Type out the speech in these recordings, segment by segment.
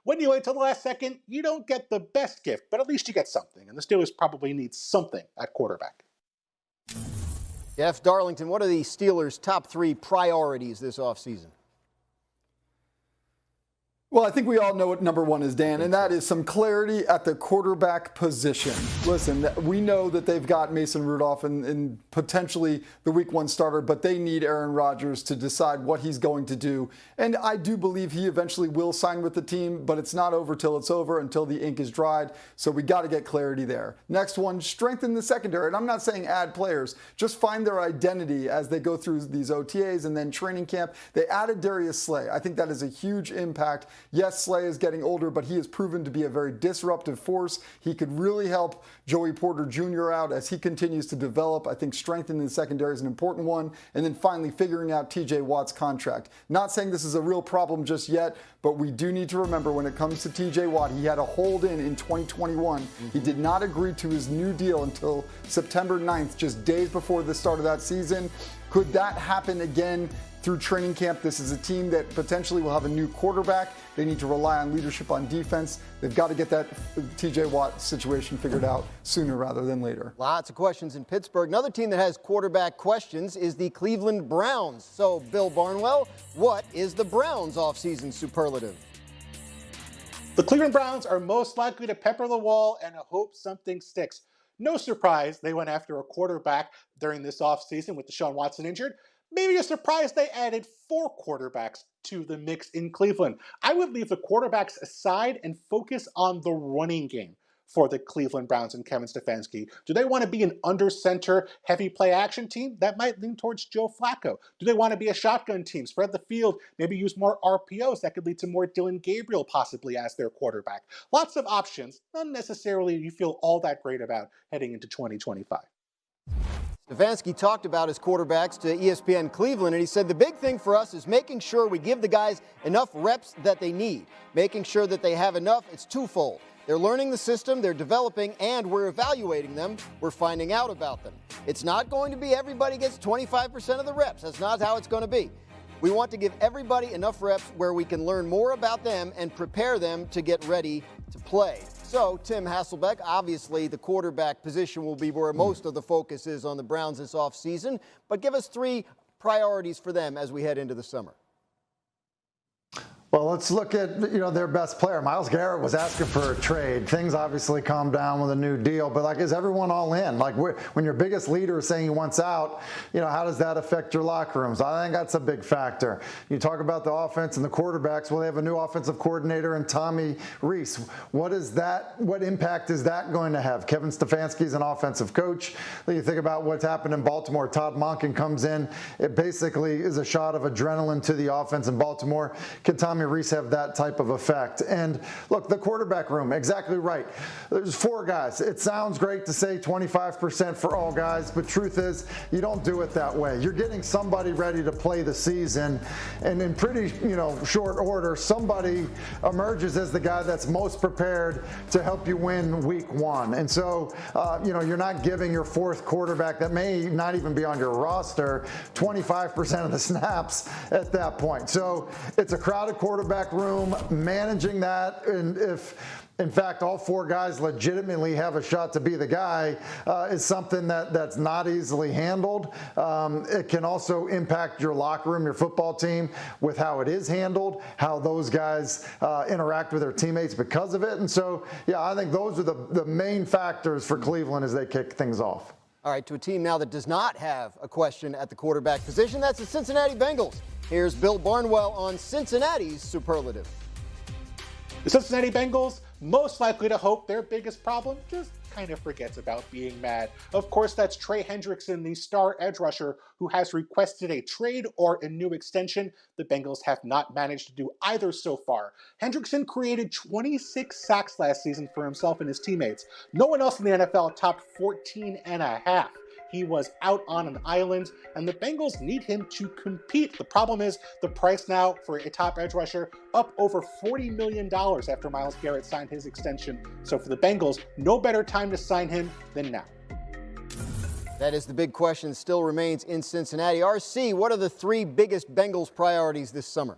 When you wait till the last second, you don't get the best gift, but at least you get something. And the Steelers probably need something at quarterback. Jeff Darlington, what are the Steelers' top 3 priorities this offseason? Well, I think we all know what number 1 is, Dan, and that is some clarity at the quarterback position. Listen, we know that they've got Mason Rudolph and potentially the week 1 starter, but they need Aaron Rodgers to decide what he's going to do. And I do believe he eventually will sign with the team, but it's not over till it's over, until the ink is dried. So we got to get clarity there. Next one, strengthen the secondary. And I'm not saying add players, just find their identity as they go through these OTAs and then training camp. They added Darius Slay. I think that is a huge impact. Yes, Slay is getting older, but he has proven to be a very disruptive force. He could really help Joey Porter Jr. out as he continues to develop. I think strengthening the secondary is an important one. And then finally, figuring out TJ Watt's contract. Not saying this is a real problem just yet, but we do need to remember when it comes to TJ Watt, he had a hold in 2021. He did not agree to his new deal until September 9th, just days before the start of that season. Could that happen again through training camp? This is a team that potentially will have a new quarterback. They need to rely on leadership on defense. They've got to get that TJ Watt situation figured out sooner rather than later. Lots of questions in Pittsburgh. Another team that has quarterback questions is the Cleveland Browns. So, Bill Barnwell, what is the Browns' offseason superlative? The Cleveland Browns are most likely to pepper the wall and hope something sticks. No surprise they went after a quarterback during this offseason with Deshaun Watson injured. Maybe a surprise they added 4 quarterbacks to the mix in Cleveland. I would leave the quarterbacks aside and focus on the running game for the Cleveland Browns and Kevin Stefanski. Do they want to be an under-center, heavy play action team? That might lean towards Joe Flacco. Do they want to be a shotgun team, spread the field, maybe use more RPOs? That could lead to more Dylan Gabriel possibly as their quarterback. Lots of options, not necessarily you feel all that great about heading into 2025. Stefanski talked about his quarterbacks to ESPN Cleveland, and he said the big thing for us is making sure we give the guys enough reps that they need. Making sure that they have enough, it's twofold. They're learning the system, they're developing, and we're evaluating them. We're finding out about them. It's not going to be everybody gets 25% of the reps. That's not how it's going to be. We want to give everybody enough reps where we can learn more about them and prepare them to get ready to play. So, Tim Hasselbeck, obviously the quarterback position will be where most of the focus is on the Browns this offseason, but give us 3 priorities for them as we head into the summer. Well, let's look at, their best player. Myles Garrett was asking for a trade. Things obviously calmed down with a new deal, but is everyone all in? When your biggest leader is saying he wants out, how does that affect your locker rooms? I think that's a big factor. You talk about the offense and the quarterbacks. Well, they have a new offensive coordinator in Tommy Rees. What impact is that going to have? Kevin Stefanski's an offensive coach. You think about what's happened in Baltimore. Todd Monken comes in. It basically is a shot of adrenaline to the offense in Baltimore. Can Tommy Rees have that type of effect? And look, the quarterback room, exactly right. There's 4 guys. It sounds great to say 25% for all guys, but truth is you don't do it that way. You're getting somebody ready to play the season, and in pretty short order, somebody emerges as the guy that's most prepared to help you win week 1. And so you're not giving your 4th quarterback that may not even be on your roster 25% of the snaps at that point. So it's a crowded quarterback room, managing that, and if in fact all 4 guys legitimately have a shot to be the guy, is something that's not easily handled. It can also impact your locker room, your football team, with how it is handled, how those guys interact with their teammates because of it. And so, I think those are the main factors for Cleveland as they kick things off. All right, to a team now that does not have a question at the quarterback position. That's the Cincinnati Bengals. Here's Bill Barnwell on Cincinnati's superlative. The Cincinnati Bengals most likely to hope their biggest problem just kind of forgets about being mad. Of course, that's Trey Hendrickson, the star edge rusher, who has requested a trade or a new extension. The Bengals have not managed to do either so far. Hendrickson created 26 sacks last season for himself and his teammates. No one else in the NFL topped 14.5. He was out on an island, and the Bengals need him to compete. The problem is the price now for a top edge rusher up over $40 million after Myles Garrett signed his extension. So for the Bengals, no better time to sign him than now. That is the big question, still remains in Cincinnati. RC, what are the 3 biggest Bengals priorities this summer?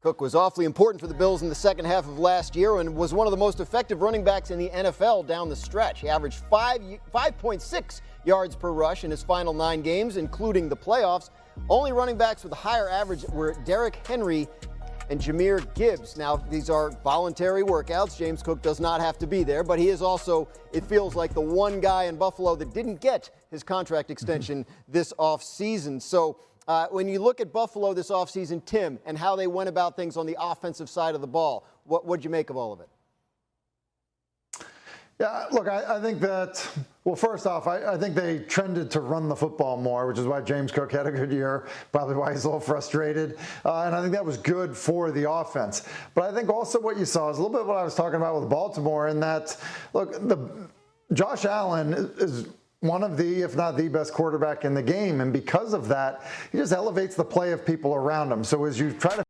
Cook was awfully important for the Bills in the second half of last year and was one of the most effective running backs in the NFL down the stretch. He averaged 5.6 yards per rush in his final 9 games, including the playoffs. Only running backs with a higher average were Derrick Henry and Jahmyr Gibbs. Now, these are voluntary workouts. James Cook does not have to be there, but he is also, it feels like, the one guy in Buffalo that didn't get his contract extension this offseason. So when you look at Buffalo this offseason, Tim, and how they went about things on the offensive side of the ball, what'd you make of all of it? Yeah, look, I think that, well, first off, I think they trended to run the football more, which is why James Cook had a good year, probably why he's a little frustrated. And I think that was good for the offense. But I think also what you saw is a little bit what I was talking about with Baltimore in that, look, Josh Allen is one of the, if not the best quarterback in the game. And because of that, he just elevates the play of people around him. So as you try to